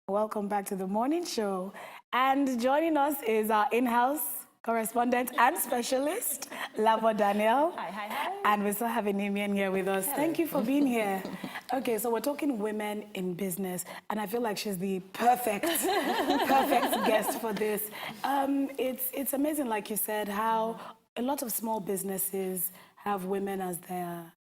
Welcome back to the morning show. And joining us is our in-house correspondent and specialist, Labo Daniel. Hi. And we still have Enimien here with us. Hello. Thank you for being here. Okay, so we're talking women in business, and I feel like she's the perfect guest for this. It's amazing, like you said, how a lot of small businesses have women as their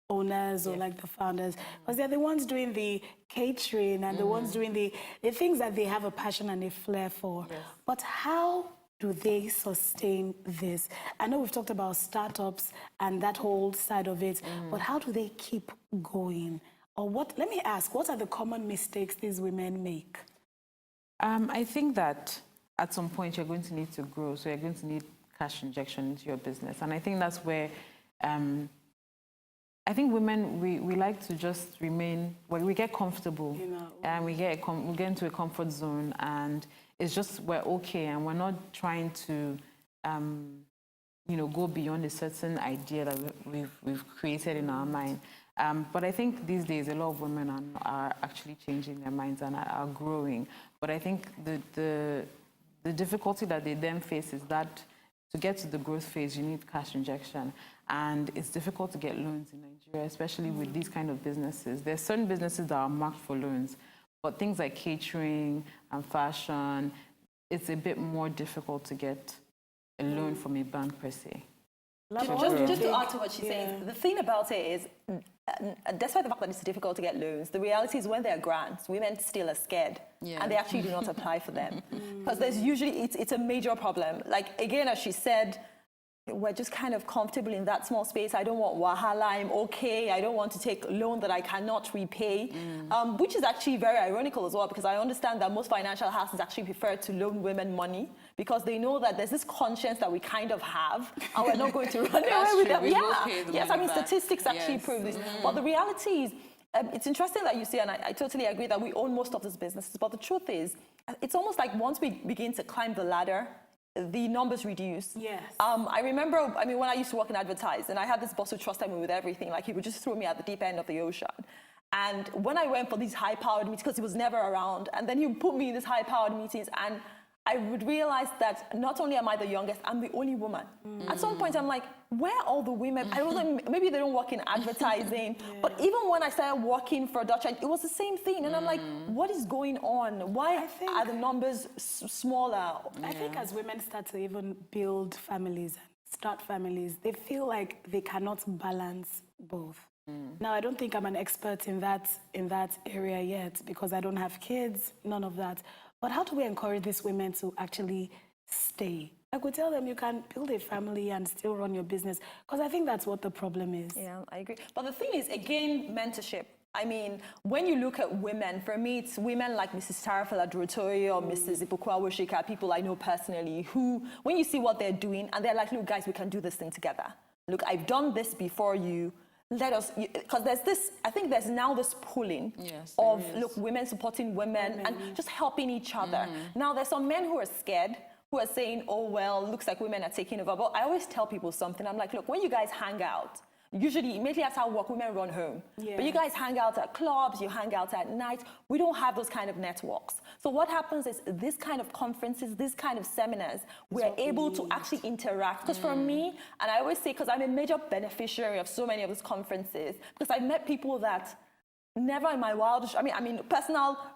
owners or like the founders, because they're the ones doing the catering and the ones doing the things that they have a passion and a flair for. Yes. But how do they sustain this? I know we've talked about startups and that whole side of it, but how do they keep going? Or what, let me ask, what are the common mistakes these women make? I think that at some point you're going to need to grow, so you're going to need cash injection into your business. And I think that's where I think women, we like to just remain, well, we get comfortable, and we get into a comfort zone, and it's just, we're okay, and we're not trying to, go beyond a certain idea that we've created in our mind. But I think these days, a lot of women are actually changing their minds and are growing. But I think the difficulty that they then face is that to get to the growth phase, you need cash injection. And it's difficult to get loans in Nigeria, especially with these kind of businesses. There's certain businesses that are marked for loans, but things like catering and fashion, it's a bit more difficult to get a loan from a bank per se. Just to add to what she's saying, the thing about it is, despite the fact that it's difficult to get loans, the reality is when there are grants, women still are scared, and they actually do not apply for them. Because there's usually, it's a major problem. Like, again, as she said, we're just kind of comfortable in that small space. I don't want wahala, I'm okay. I don't want to take a loan that I cannot repay, which is actually very ironical as well, because I understand that most financial houses actually prefer to loan women money because they know that there's this conscience that we kind of have, and we're not going to run away with them. Yes, I mean, statistics actually prove this. But the reality is, it's interesting that you say, and I totally agree that we own most of these businesses, but the truth is, it's almost like once we begin to climb the ladder, the numbers reduce. Yes. I remember, when I used to work in advertising, I had this boss who trusted me with everything. Like, he would just throw me at the deep end of the ocean. And when I went for these high-powered meetings, because he was never around, and then he would put me in these high-powered meetings, and I would realize that not only am I the youngest, I'm the only woman. At some point, I'm like, where are all the women? I don't know, maybe they don't work in advertising, but even when I started working for Dutch, it was the same thing. And I'm like, what is going on? Why are the numbers smaller? I think as women start to even build families and start families, they feel like they cannot balance both. Now, I don't think I'm an expert in that area yet because I don't have kids, none of that. But how do we encourage these women to actually stay? Like, we tell them you can build a family and still run your business, because I think that's what the problem is. Yeah, I agree. But the thing is, again, mentorship. I mean, when you look at women, for me, it's women like Mrs. Tarafala Durotoye or Mrs. Ipokwa Woshika, people I know personally, who, when you see what they're doing, and they're like, look, guys, we can do this thing together. Look, I've done this before you. Let us, because there's this, I think there's now this pulling of, look, women supporting women and just helping each other. Now, there's some men who are scared, who are saying, oh, well, looks like women are taking over. But I always tell people something. I'm like, look, when you guys hang out, usually immediately after work, women run home. But you guys hang out at clubs, you hang out at night. We don't have those kind of networks. So what happens is this kind of conferences, this kind of seminars, we're able to actually interact. Because for me, and I always say, because I'm a major beneficiary of so many of these conferences, because I've met people that never in my wildest, I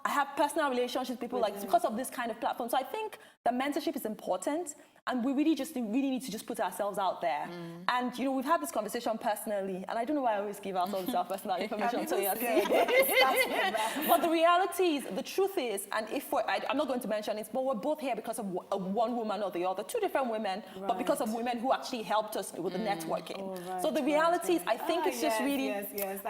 have personal relationships with people like because of this kind of platform. So I think that mentorship is important, and we really need to just put ourselves out there. And we've had this conversation personally, and I don't know why I always give out all this personal information to you. But the reality is, the truth is, and I'm not going to mention it, but we're both here because of one woman or the other, two different women, but because of women who actually helped us with the networking. So the reality is, I think it's just really,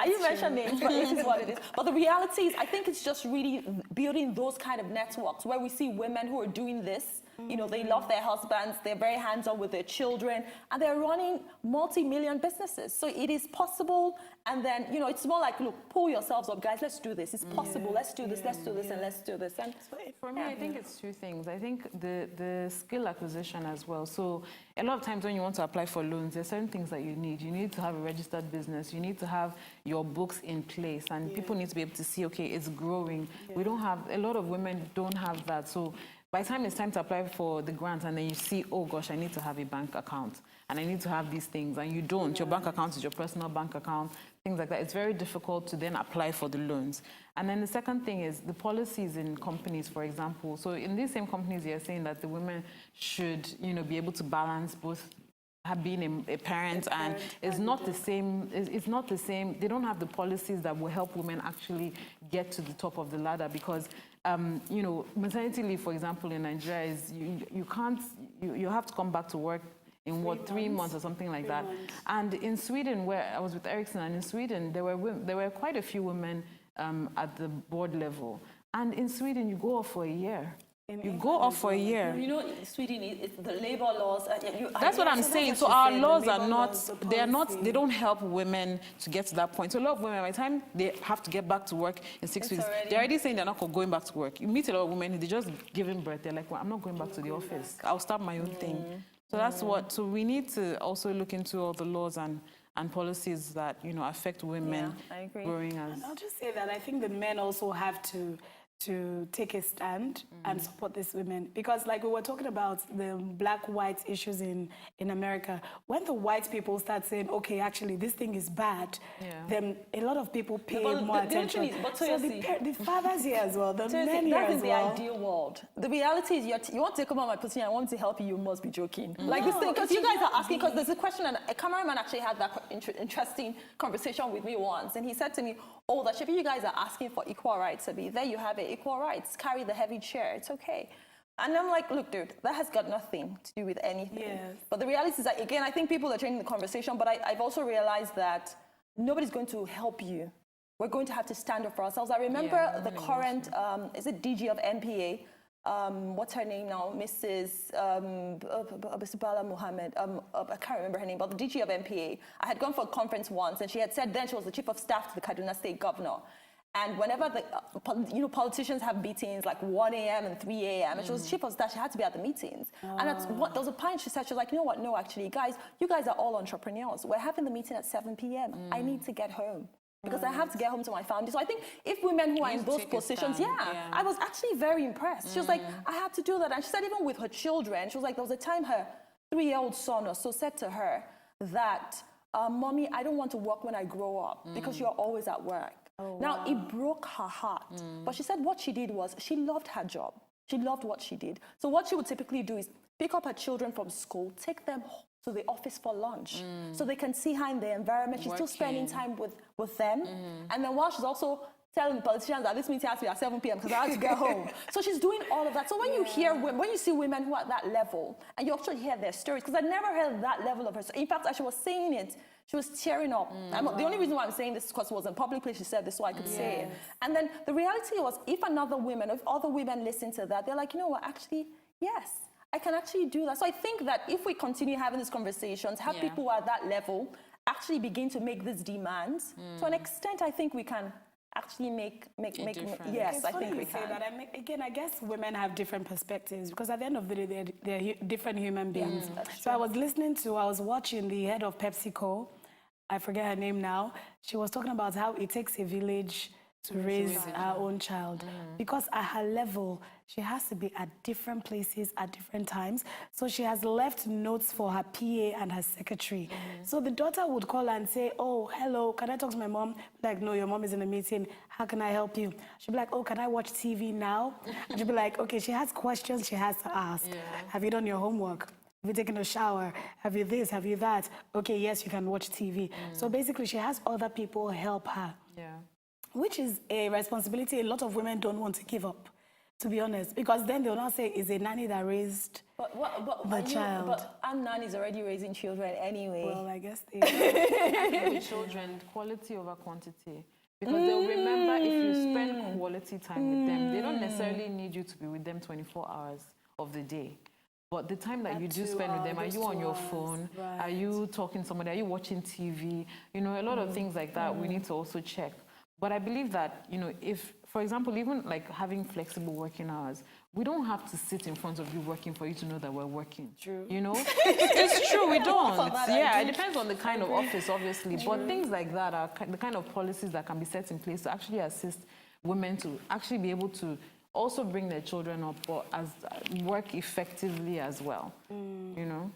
you mentioned names, but this is what it is. But the reality is, I think it's just really building those kind of networks where we see women who are doing this, You know, they love their husbands, they're very hands-on with their children, and they're running multi-million businesses. So it is possible. And then, you know, it's more like, look, pull yourselves up, guys, let's do this. It's possible. Let's do this, let's do this, and let's do this. And for me, I think it's two things. I think the skill acquisition as well. So a lot of times when you want to apply for loans, there's certain things that you need. You need to have a registered business. You need to have your books in place, and people need to be able to see, okay, it's growing. We don't have, a lot of women don't have that. So by the time it's time to apply for the grant, and then you see, oh gosh, I need to have a bank account, and I need to have these things, and you don't. Your bank account is your personal bank account, things like that. It's very difficult to then apply for the loans. And then the second thing is the policies in companies, for example. So in these same companies, you're saying that the women should, you know, be able to balance both being a parent, and it's not the same. It's not the same. They don't have the policies that will help women actually get to the top of the ladder, because you know, maternity leave, for example, in Nigeria is you have to come back to work in what, 3 months or something like that. And in Sweden, where I was with Ericsson, and in Sweden there were quite a few women at the board level. And in Sweden, you go off for a year. You go off for a year. You know, Sweden, the labor laws. That's what I'm saying. So our laws are not, they don't help women to get to that point. So a lot of women, by the time they have to get back to work in 6 weeks, they're already saying they're not going back to work. You meet a lot of women, they're just giving birth. They're like, well, I'm not going back to the office. I'll start my own thing. So that's what, so we need to also look into all the laws and policies that, you know, affect women growing as... And I'll just say that I think the men also have to take a stand and support these women, because like we were talking about the black-white issues in America, when the white people start saying, okay, actually this thing is bad, then a lot of people pay more attention. So the fathers here as well, the men here as well. That is the ideal world. The reality is you want to come on my position, I want to help you, you must be joking. Like this thing, because you guys are asking, because there's a question, and a cameraman actually had that interesting conversation with me once, and he said to me, oh, that you guys are asking for equal rights, Abi. There you have it, equal rights. Carry the heavy chair, it's okay. And I'm like, look, dude, that has got nothing to do with anything. Yes. But the reality is that, again, I think people are changing the conversation, but I've also realized that nobody's going to help you. We're going to have to stand up for ourselves. I remember the current, is it DG of NPA? What's her name now? Mrs. Bala Mohammed. I can't remember her name, but the DG of NPA. I had gone for a conference once, and she had said then she was the chief of staff to the Kaduna State governor. And whenever the politicians have meetings like 1 a.m. and 3 a.m., and she was chief of staff, she had to be at the meetings. And that's what, there was a point she said, she was like, you know what? No, actually, guys, you guys are all entrepreneurs. We're having the meeting at 7 p.m. I need to get home, because I have to get home to my family. So I think if women who are in those positions, I was actually very impressed. She was like, I had to do that. And she said even with her children, she was like, there was a time her 3-year-old son or so said to her that, Mommy, I don't want to work when I grow up because you're always at work. Now, it broke her heart. But she said what she did was she loved her job. She loved what she did. So what she would typically do is pick up her children from school, take them to the office for lunch, so they can see her in the environment. She's still spending time with them. And then while she's also telling the politicians that this meeting has to be at 7 p.m. because I have to get home. So she's doing all of that. So when you hear women, when you see women who are at that level, and you actually hear their stories, because I never heard that level of her story. In fact, as she was saying it, she was tearing up. The only reason why I'm saying this is because it was in public place. She said this so I could say it. And then the reality was, if other women listen to that, they're like, you know what, actually, yes, I can actually do that. So I think that if we continue having these conversations, have people who are at that level actually begin to make these demands, to an extent, I think we can actually make yes, I think we can. That. I guess women have different perspectives, because at the end of the day, they're different human beings. So I was watching the head of PepsiCo, I forget her name now. She was talking about how it takes a village to raise her own child, because at her level, she has to be at different places at different times. So she has left notes for her PA and her secretary. So the daughter would call and say, oh, hello, can I talk to my mom? Like, no, your mom is in a meeting. How can I help you? She'd be like, oh, can I watch TV now? And she'd be like, okay, she has questions she has to ask. Have you done your homework? Have you taken a shower? Have you this? Have you that? Okay, yes, you can watch TV. So basically, she has other people help her. Which is a responsibility a lot of women don't want to give up, to be honest, because then they'll not say it's a nanny that raised the child. But our nanny's already raising children anyway. Well, I guess they with children, quality over quantity. Because they'll remember if you spend quality time with them, they don't necessarily need you to be with them 24 hours of the day. But the time that That you do 2 spend with them, are hours, you on 2 your hours, phone? Are right. you talking to somebody? Are you watching TV? You know, a lot of things like that we need to also check. But I believe that, you know, if, for example, even like having flexible working hours, we don't have to sit in front of you working for you to know that we're working. True. You know? It's true, we don't. that I Yeah, do. it depends on the kind of office, obviously. But things like that are the kind of policies that can be set in place to actually assist women to actually be able to also bring their children up, but as work effectively as well. You know?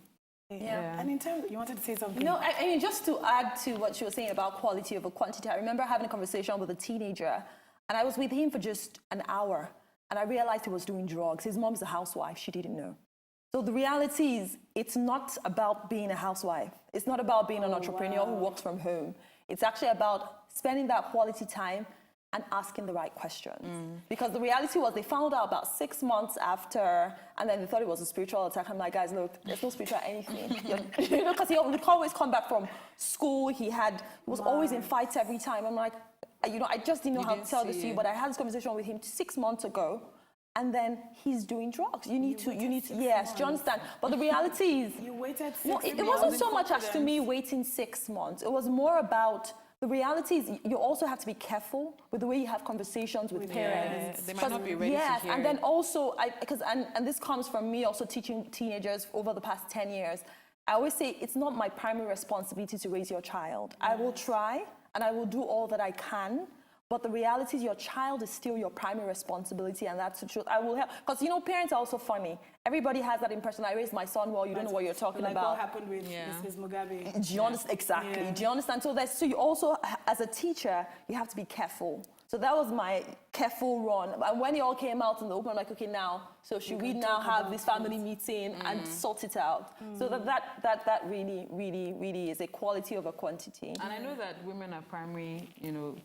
Yeah. And in terms, you wanted to say something? No, I mean, just to add to what she was saying about quality over quantity, I remember having a conversation with a teenager, and I was with him for just an hour, and I realized he was doing drugs. His mom's a housewife. She didn't know. So the reality is, it's not about being a housewife. It's not about being an entrepreneur who works from home. It's actually about spending that quality time and asking the right questions. Because the reality was they found out about 6 months after, and then they thought it was a spiritual attack. I'm like, guys, look, there's no spiritual anything. You know, because he would always come back from school. He was always in fights every time. I'm like, you know, I just didn't know how to tell this to you, but I had this conversation with him 6 months ago. And then he's doing drugs. You need to, yes, do you understand? But the reality is, You waited 6 no, months. it wasn't so much as to me waiting 6 months. It was more about, the reality is you also have to be careful with the way you have conversations with parents. They might not be ready yes, to hear and then it. also, and this comes from me also teaching teenagers over the past 10 years. I always say it's not my primary responsibility to raise your child. I will try and I will do all that I can. But the reality is your child is still your primary responsibility, and that's the truth. I will help. Because, you know, parents are also funny. Everybody has that impression. I raised my son well, you don't know what you're talking like about. what happened with Mrs. Mugabe. Do you understand? Exactly. Yeah. Do you understand? So you also, as a teacher, you have to be careful. So that was my careful run. And when it all came out in the open, I'm like, okay, now, so should we now have this family meeting and sort it out? So that really, really, really is a quality over quantity. And I know that women are primary, you know,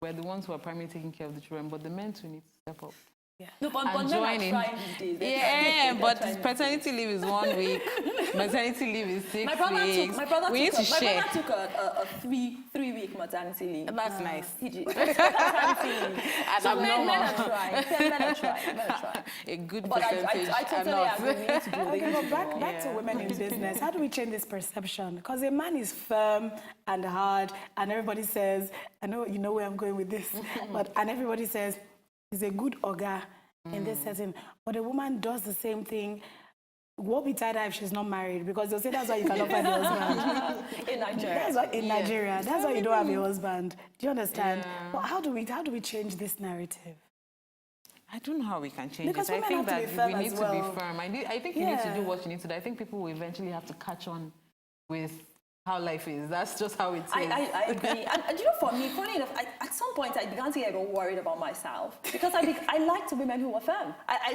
we're the ones who are primarily taking care of the children, but the men too need to step up. No, but And men are joining. trying these days. They're Yeah, trying. but paternity leave is 1 week, maternity leave is 6 weeks. My brother we need to share. took a three-week maternity leave. That's nice. Maternity leave. So men abnormal. are trying. Men are trying. A good But percentage. I totally enough. agree. We need to do Okay, this. but back to women in business. How do we change this perception? Because a man is firm and hard, and everybody says, I know you know where I'm going with this, and everybody says he's a good oga in this setting. But a woman does the same thing. Won't be tied if she's not married, because they'll say that's why you cannot find a husband. In Nigeria. That's why in Nigeria. That's why you don't have a husband. Do you understand? Yeah. Well, how do we change this narrative? I don't know how we can change Because it. I women think have to that be firm we need as to well. be firm. I think you need to do Yeah. what you need to do. I think people will eventually have to catch on with how life is. That's just how it is. I agree. And you know, for me, funny enough, at some point I began to get worried about myself because I liked women who were firm. I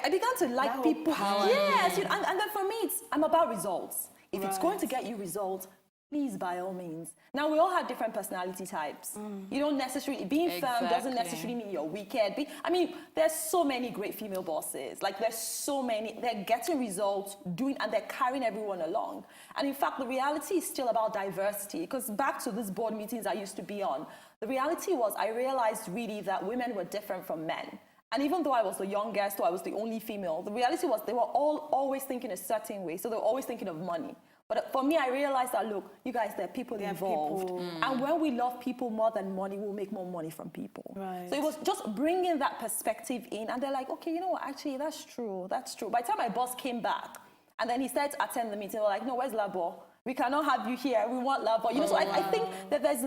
began to like That people. power. Yes, you know, and then for me, I'm about results. If it's going to get you results, please, by all means. Now, we all have different personality types. You don't necessarily, being firm doesn't Exactly. necessarily mean you're wicked. I mean, there's so many great female bosses. Like, there's so many, they're getting results, and they're carrying everyone along. And in fact, the reality is still about diversity, because back to these board meetings I used to be on, the reality was I realized really that women were different from men. And even though I was the youngest, or I was the only female, the reality was they were all always thinking a certain way. So they were always thinking of money. But for me, I realized that, look, you guys, there are people involved. And when we love people more than money, we'll make more money from people. Right. So it was just bringing that perspective in. And they're like, okay, you know what, actually, that's true. That's true. By the time my boss came back, and then he started to attend the meeting, they were like, no, where's Labo? We cannot have you here. We want Labo. You know, so I think that there's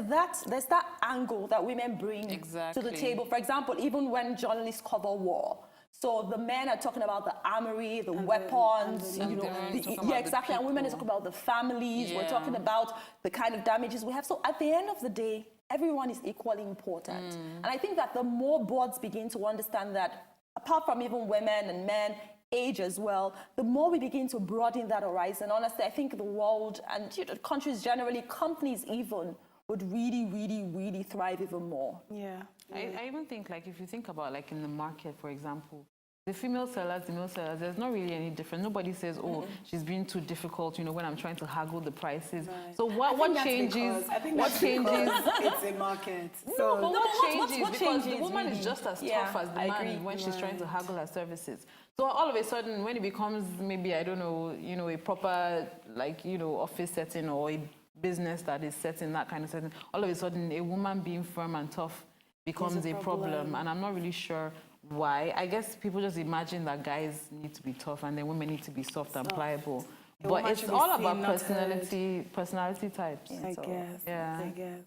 that angle that women bring to the Exactly. table. For example, even when journalists cover war, so the men are talking about the armory, the weapons, and you know, the women talking yeah, about the exactly. And women are people. talking about the families. We're Yeah. talking about the kind of damages we have. So at the end of the day, everyone is equally important. And I think that the more boards begin to understand that, apart from even women and men, age as well, the more we begin to broaden that horizon. Honestly, I think the world and countries generally, companies even, would really, really, really thrive even more. Yeah. I even think, like, if you think about, like, in the market, for example, the female sellers, the male sellers, there's not really any difference. Nobody says, oh, she's being too difficult, when I'm trying to haggle the prices. Right. So what changes? I think what that's changes? because it's a market. No, but what what changes? Because changes the woman really? is just as Yeah, tough as the I man agree. when she's trying to Right. haggle her services. So all of a sudden, when it becomes maybe, I don't know, a proper, office setting or a business that is set in that kind of setting, all of a sudden, a woman being firm and tough becomes a problem. And I'm not really sure why. I guess people just imagine that guys need to be tough and then women need to be soft and pliable. A But woman it's should be all seen, about not personality types. I So, guess. Yeah. I guess.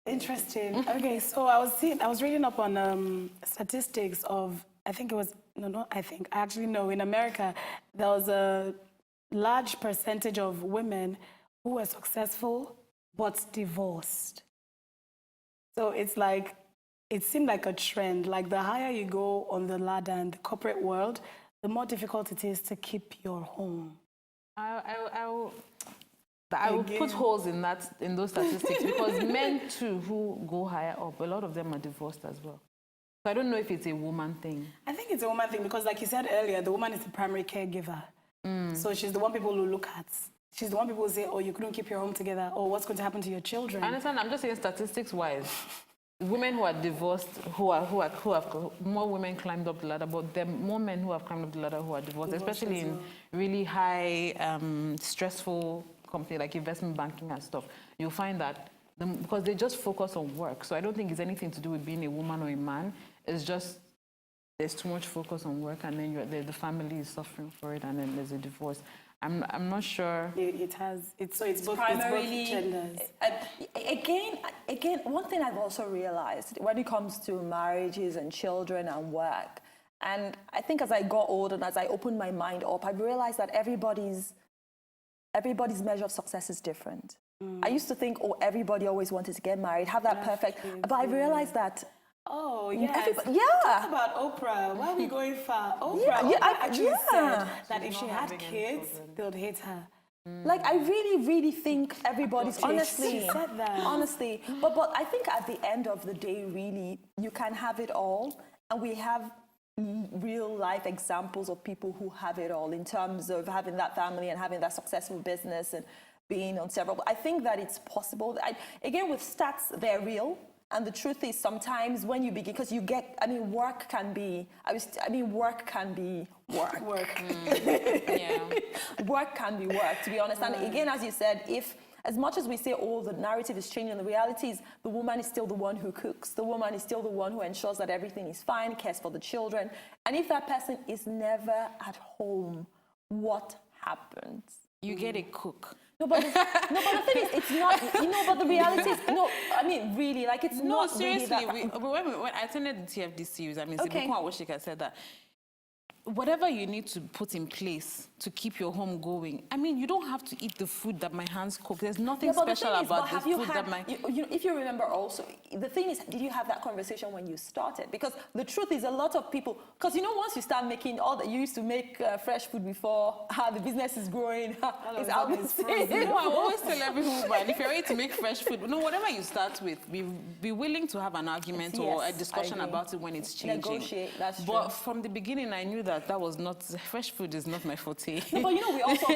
Interesting. Okay, so I was reading up on statistics of, I think it was, no, not I think, I actually know, in America, there was a large percentage of women who were successful but divorced. So it's like, it seemed like a trend. Like the higher you go on the ladder in the corporate world, the more difficult it is to keep your home. I will put holes in those statistics because men too who go higher up, a lot of them are divorced as well. So I don't know if it's a woman thing. I think it's a woman thing because, like you said earlier, the woman is the primary caregiver. So she's the one people will look at. She's the one people will say, oh, you couldn't keep your home together, or what's going to happen to your children. I understand. I'm just saying statistics-wise, women who are divorced, who have more women climbed up the ladder, but there are more men who have climbed up the ladder who are divorced especially in really high, stressful company like investment banking and stuff. You'll find that because they just focus on work. So I don't think it's anything to do with being a woman or a man. It's just there's too much focus on work, and then the family is suffering for it, and then there's a divorce. I'm not sure. It's both Primarily, genders. Again, one thing I've also realized when it comes to marriages and children and work, and I think as I got older and as I opened my mind up, I've realized that everybody's measure of success is different. I used to think, oh, everybody always wanted to get married, have that perfect, but I realized that. Oh, yes. Yeah. Talk about Oprah. Why are we going far? Oprah, actually said that if she had kids, they would hate her. Like, I really, really think everybody's, honestly, She said that. honestly, but I think at the end of the day, really, you can have it all, and we have real life examples of people who have it all in terms of having that family and having that successful business and being on several. I think that it's possible. Again, with stats, they're real. And the truth is, sometimes when you begin, because work can be work. Yeah. Work can be work, to be honest. And again, as you said, as much as we say, oh, the narrative is changing, the reality is the woman is still the one who cooks. The woman is still the one who ensures that everything is fine, cares for the children. And if that person is never at home, what happens? You get a cook. No, but the thing is, it's not, but the reality is, really, like, it's not seriously, really that. when I attended the TFD series, Okay. Sibukwa Awashika said that whatever you need to put in place to keep your home going, you don't have to eat the food that my hands cook. There's nothing special about the food that my... if you remember also, the thing is, did you have that conversation when you started? Because the truth is, a lot of people, because once you start making all that, you used to make fresh food before, the business is growing, it's out of No, I always tell every woman, if you're ready to make fresh food, whatever you start with, be willing to have an argument or a discussion about it when it's changing. Negotiate, that's true. But from the beginning, I knew that was not, fresh food is not my forte. No, but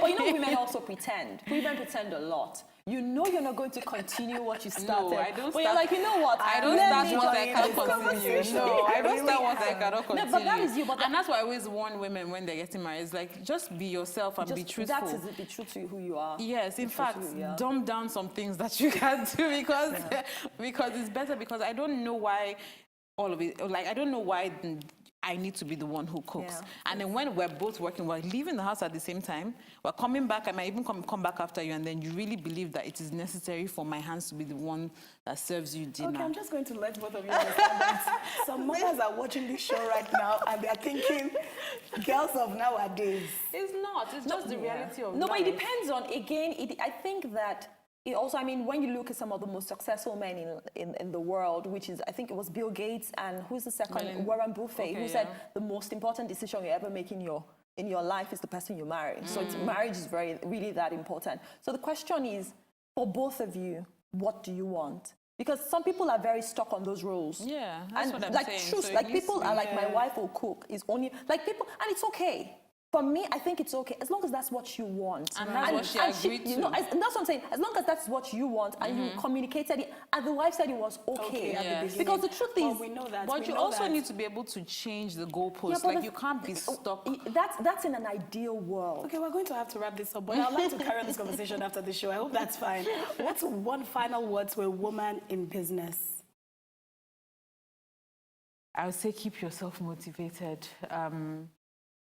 women also pretend. Women pretend a lot. You're not going to continue what you started. No, I don't But you're like, you know what? I don't start what I can't continue. No, I don't start what I cannot continue. No, but that is you. And that's why I always warn women when they're getting married. It's like, just be yourself and be truthful. That is be true to who you are. Yes, in fact, dumb down some things that you can do because it's better. Because I don't know why all of it, I don't know why I need to be the one who cooks. Yeah. And then when we're both working, we're leaving the house at the same time, we're coming back, I might even come back after you, and then you really believe that it is necessary for my hands to be the one that serves you dinner. Okay, I'm just going to let both of you understand that some mothers are watching this show right now and they're thinking, girls of nowadays. It's not, it's just the reality of life. No, but it depends on, again, I think that it also, when you look at some of the most successful men in the world, which is, I think it was Bill Gates and who's the second? Warren Buffett, who said the most important decision you ever make in your life is the person you marry. So marriage is really that important. So the question is, for both of you, what do you want? Because some people are very stuck on those roles. Yeah, that's what I'm like, saying. Truth, So like it needs people to are be- like, my wife will cook, is only, like people, and it's okay. For me, I think it's okay, as long as that's what you want. And that's what she agreed you to. know, and that's what I'm saying, as long as that's what you want, and you communicated it, and the wife said it was okay. at the Yes. beginning. Because the truth Well, is, we know that. But we you know also that. need to be able to change the goalposts. but Like, the- you can't be stuck. that's in an ideal world. Okay, we're going to have to wrap this up, but I'd like to carry on this conversation after the show. I hope that's fine. What's one final word to a woman in business? I would say keep yourself motivated.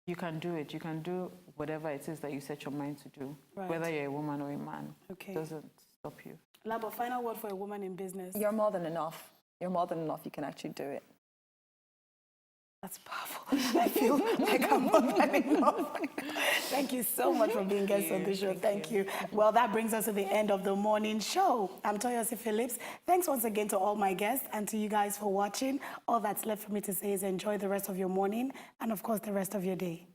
You can do it. You can do whatever it is that you set your mind to do, Right. whether you're a woman or a man. Okay. It doesn't stop you. Labo, final word for a woman in business. You're more than enough. You're more than enough. You can actually do it. That's powerful. I feel like I'm more than enough. Thank you so much for being guests on the show. Thank you. Well, that brings us to the end of the morning show. I'm Toyosi Phillips. Thanks once again to all my guests and to you guys for watching. All that's left for me to say is enjoy the rest of your morning and, of course, the rest of your day.